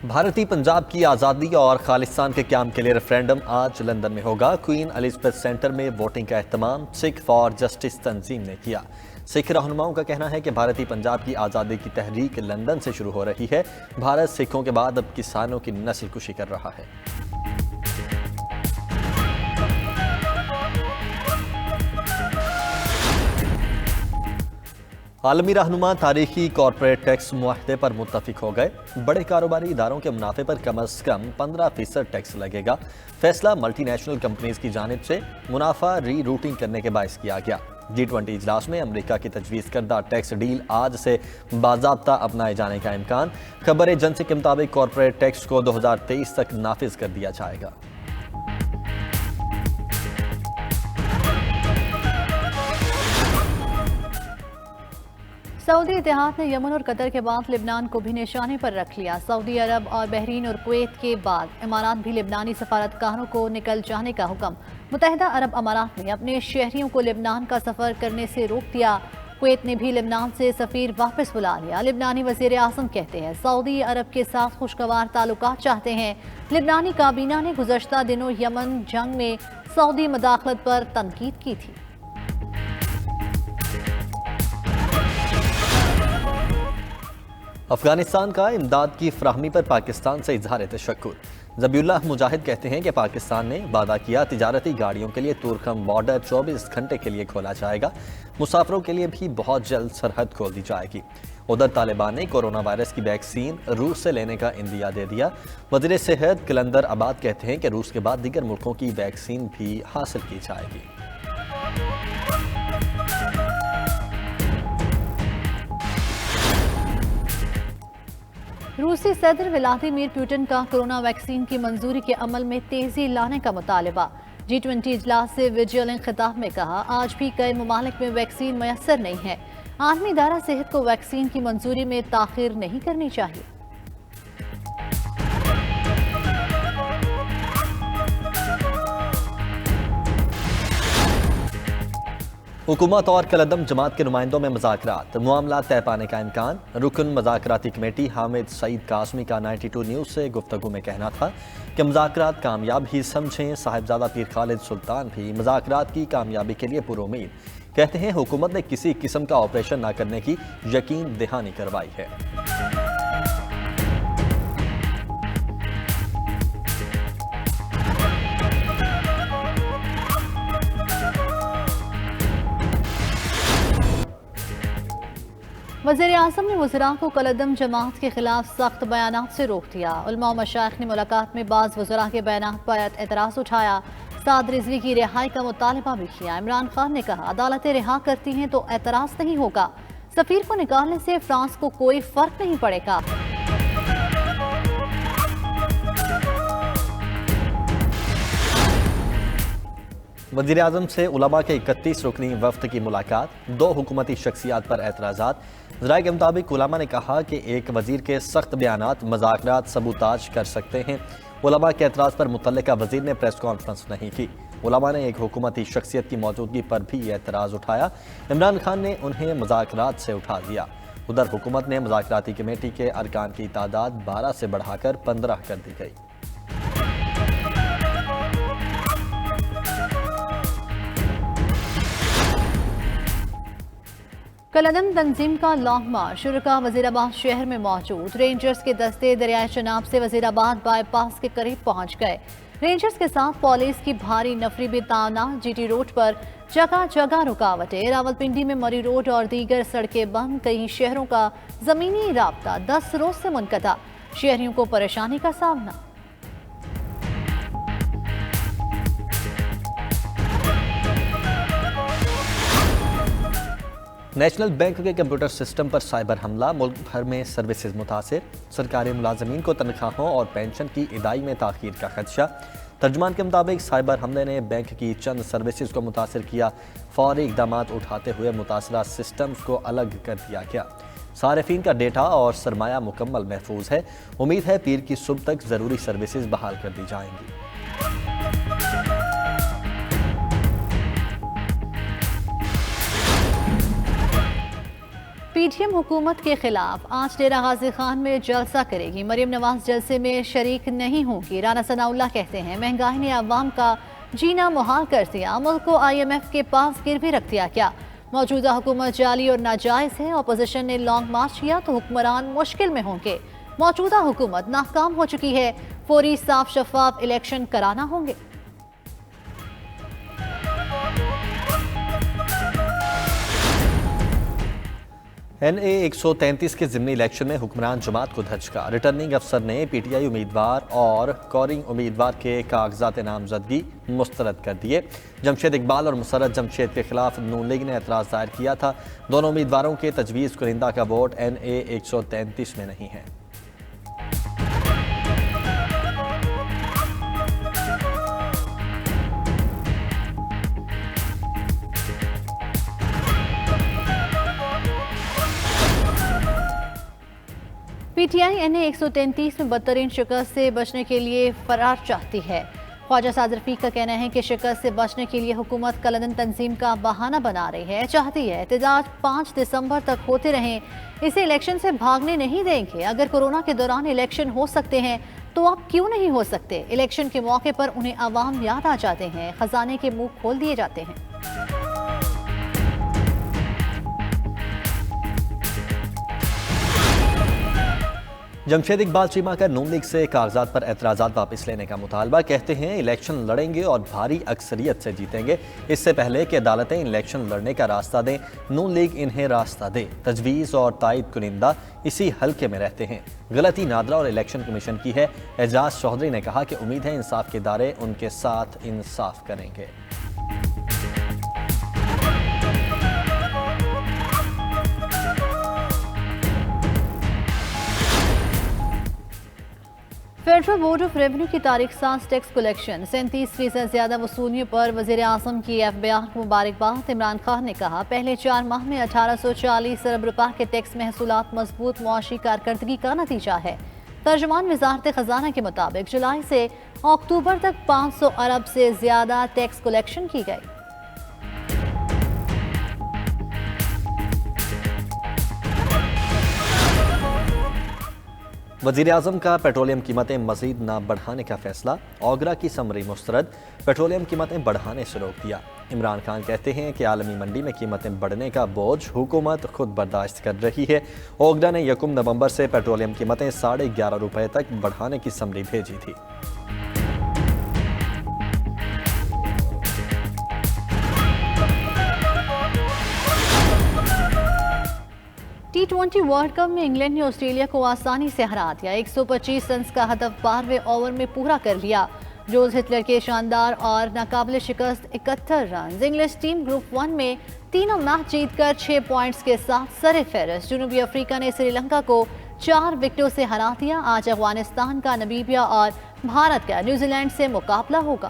بھارتی پنجاب کی آزادی اور خالصتان کے قیام کے لیے ریفرینڈم آج لندن میں ہوگا۔ کوئین الزبتھ سینٹر میں ووٹنگ کا اہتمام سکھ فار جسٹس تنظیم نے کیا۔ سکھ رہنماؤں کا کہنا ہے کہ بھارتی پنجاب کی آزادی کی تحریک لندن سے شروع ہو رہی ہے۔ بھارت سکھوں کے بعد اب کسانوں کی نسل کشی کر رہا ہے۔ عالمی رہنما تاریخی کارپوریٹ ٹیکس معاہدے پر متفق ہو گئے۔ بڑے کاروباری اداروں کے منافع پر کم از کم 15% ٹیکس لگے گا۔ فیصلہ ملٹی نیشنل کمپنیز کی جانب سے منافع ری روٹنگ کرنے کے باعث کیا گیا۔ G20 اجلاس میں امریکہ کی تجویز کردہ ٹیکس ڈیل آج سے باضابطہ اپنائے جانے کا امکان۔ خبر ایجنسی کے مطابق کارپوریٹ ٹیکس کو 2023 تک نافذ کر دیا جائے گا۔ سعودی اتحاد نے یمن اور قطر کے بعد لبنان کو بھی نشانے پر رکھ لیا۔ سعودی عرب اور بحرین اور کویت کے بعد امارات بھی لبنانی سفارتکاروں کو نکل جانے کا حکم۔ متحدہ عرب امارات نے اپنے شہریوں کو لبنان کا سفر کرنے سے روک دیا۔ کویت نے بھی لبنان سے سفیر واپس بلا لیا۔ لبنانی وزیر اعظم کہتے ہیں سعودی عرب کے ساتھ خوشگوار تعلقات چاہتے ہیں۔ لبنانی کابینہ نے گزشتہ دنوں یمن جنگ میں سعودی مداخلت پر تنقید کی تھی۔ افغانستان کا امداد کی فراہمی پر پاکستان سے اظہار تشکر۔ ذبیح اللہ مجاہد کہتے ہیں کہ پاکستان نے وعدہ کیا تجارتی گاڑیوں کے لیے تورخم بارڈر 24 گھنٹے کے لیے کھولا جائے گا۔ مسافروں کے لیے بھی بہت جلد سرحد کھول دی جائے گی۔ ادھر طالبان نے کورونا وائرس کی ویکسین روس سے لینے کا عندیہ دے دیا۔ وزیر صحت کلندر آباد کہتے ہیں کہ روس کے بعد دیگر ملکوں کی ویکسین بھی حاصل کی جائے گی۔ روسی صدر ولادیمیر پوٹن کا کورونا ویکسین کی منظوری کے عمل میں تیزی لانے کا مطالبہ۔ G20 اجلاس سے ویڈیو لنک خطاب میں کہا آج بھی کئی ممالک میں ویکسین میسر نہیں ہے۔ عالمی ادارہ صحت کو ویکسین کی منظوری میں تاخیر نہیں کرنی چاہیے۔ حکومت اور کالعدم جماعت کے نمائندوں میں مذاکرات، معاملات طے پانے کا امکان۔ رکن مذاکراتی کمیٹی حامد سعید قاسمی کا 92 نیوز سے گفتگو میں کہنا تھا کہ مذاکرات کامیاب ہی سمجھیں۔ صاحبزادہ پیر خالد سلطان بھی مذاکرات کی کامیابی کے لیے پرامید، کہتے ہیں حکومت نے کسی قسم کا آپریشن نہ کرنے کی یقین دہانی کروائی ہے۔ وزیر اعظم نے وزراء کو کالعدم جماعت کے خلاف سخت بیانات سے روک دیا۔ علماء و مشائخ نے ملاقات میں بعض وزراء کے بیانات پر اعتراض اٹھایا۔ سعد رضوی کی رہائی کا مطالبہ بھی کیا۔ عمران خان نے کہا عدالتیں رہا کرتی ہیں تو اعتراض نہیں ہوگا۔ سفیر کو نکالنے سے فرانس کو کوئی فرق نہیں پڑے گا۔ وزیر اعظم سے علماء کے 31 رکنی وفد کی ملاقات، 2 حکومتی شخصیات پر اعتراضات۔ ذرائع کے مطابق علماء نے کہا کہ ایک وزیر کے سخت بیانات مذاکرات سبوتاژ کر سکتے ہیں۔ علماء کے اعتراض پر متعلقہ وزیر نے پریس کانفرنس نہیں کی۔ علماء نے ایک حکومتی شخصیت کی موجودگی پر بھی اعتراض اٹھایا۔ عمران خان نے انہیں مذاکرات سے اٹھا دیا۔ ادھر حکومت نے مذاکراتی کمیٹی کے ارکان کی تعداد 12 سے بڑھا کر 15 کر دی گئی۔ کالعدم تنظیم کا لانگ مارچ، شرکاء وزیر آباد شہر میں موجود۔ رینجرز کے دستے دریائے چناب سے وزیر آباد بائی پاس کے قریب پہنچ گئے۔ رینجرز کے ساتھ پولیس کی بھاری نفری بھی تعینات۔ GT روڈ پر جگہ جگہ رکاوٹیں۔ راولپنڈی میں مری روڈ اور دیگر سڑکیں بند۔ کئی شہروں کا زمینی رابطہ 10 روز سے منقطع۔ شہریوں کو پریشانی کا سامنا۔ نیشنل بینک کے کمپیوٹر سسٹم پر سائبر حملہ، ملک بھر میں سروسز متاثر۔ سرکاری ملازمین کو تنخواہوں اور پینشن کی ادائی میں تاخیر کا خدشہ۔ ترجمان کے مطابق سائبر حملے نے بینک کی چند سروسز کو متاثر کیا۔ فوری اقدامات اٹھاتے ہوئے متاثرہ سسٹمز کو الگ کر دیا گیا۔ صارفین کا ڈیٹا اور سرمایہ مکمل محفوظ ہے۔ امید ہے پیر کی صبح تک ضروری سروسز بحال کر دی جائیں گی۔ پی ٹی ایم حکومت کے خلاف آج ڈیرہ غازی خان میں جلسہ کرے گی۔ مریم نواز جلسے میں شریک نہیں ہوں گی۔ رانا ثناء اللہ کہتے ہیں مہنگائی نے عوام کا جینا محال کر دیا، ملک کو آئی ایم ایف کے پاس گروی رکھ دیا کیا؟ موجودہ حکومت جعلی اور ناجائز ہے، اپوزیشن نے لانگ مارچ کیا تو حکمران مشکل میں ہوں گے۔ موجودہ حکومت ناکام ہو چکی ہے، فوری صاف شفاف الیکشن کرانا ہوں گے۔ این اے 133 کے ضمنی الیکشن میں حکمران جماعت کو دھچکا۔ ریٹرننگ افسر نے پی ٹی آئی امیدوار اور کورنگ امیدوار کے کاغذات نامزدگی مسترد کر دیے۔ جمشید اقبال اور مسرت جمشید کے خلاف نون لیگ نے اعتراض دائر کیا تھا۔ دونوں امیدواروں کے تجویز کنندہ کا ووٹ این اے 133 میں نہیں ہے۔ پی ٹی آئی این اے 133 میں بدترین شکست سے بچنے کے لیے فرار چاہتی ہے۔ خواجہ سعد رفیق کا کہنا ہے کہ شکست سے بچنے کے لیے حکومت کلندن تنظیم کا بہانہ بنا رہی ہے، چاہتی ہے احتجاج 5 دسمبر تک ہوتے رہیں، اسے الیکشن سے بھاگنے نہیں دیں گے۔ اگر کورونا کے دوران الیکشن ہو سکتے ہیں تو اب کیوں نہیں ہو سکتے؟ الیکشن کے موقع پر انہیں عوام یاد آ جاتے ہیں، خزانے کے منہ کھول دیے جاتے ہیں۔ جمشید اقبال چیمہ کا نون لیگ سے کاغذات پر اعتراضات واپس لینے کا مطالبہ۔ کہتے ہیں الیکشن لڑیں گے اور بھاری اکثریت سے جیتیں گے، اس سے پہلے کہ عدالتیں الیکشن لڑنے کا راستہ دیں، نون لیگ انہیں راستہ دے۔ تجویز اور تائید کنندہ اسی حلقے میں رہتے ہیں۔ غلطی نادرا اور الیکشن کمیشن کی ہے۔ اعجاز چودھری نے کہا کہ امید ہے انصاف کے ادارے ان کے ساتھ انصاف کریں گے۔ فیڈرل بورڈ آف ریونیو کی تاریخ ساز ٹیکس کلیکشن 37% زیادہ وصولیوں پر وزیر اعظم کی ایف بی آر کو مبارکباد۔ عمران خان نے کہا پہلے 4 ماہ میں 1840 ارب روپے کے ٹیکس محصولات مضبوط معاشی کارکردگی کا نتیجہ ہے۔ ترجمان وزارت خزانہ کے مطابق جولائی سے اکتوبر تک 500 ارب سے زیادہ ٹیکس کلیکشن کی گئی۔ وزیر اعظم کا پیٹرولیم قیمتیں مزید نہ بڑھانے کا فیصلہ۔ اوگرا کی سمری مسترد، پیٹرولیم قیمتیں بڑھانے سے روک دیا۔ عمران خان کہتے ہیں کہ عالمی منڈی میں قیمتیں بڑھنے کا بوجھ حکومت خود برداشت کر رہی ہے۔ اوگرا نے 1 نومبر سے پیٹرولیم قیمتیں 11.5 روپے تک بڑھانے کی سمری بھیجی تھی۔ T20 ورلڈ کپ میں انگلینڈ نے آسٹریلیا کو آسانی سے ہرا دیا۔ 125 رنز کا ہدف 12ویں اوور میں پورا کر لیا۔ جوز ہٹلر کے شاندار اور ناقابل شکست 71 رنز۔ انگلش ٹیم گروپ 1 میں تینوں میچ جیت کر 6 پوائنٹس کے ساتھ سر فہرست۔ جنوبی افریقہ نے سری لنکا کو 4 وکٹوں سے ہرا دیا۔ آج افغانستان کا نمیبیا اور بھارت کا نیوزی لینڈ سے مقابلہ ہوگا۔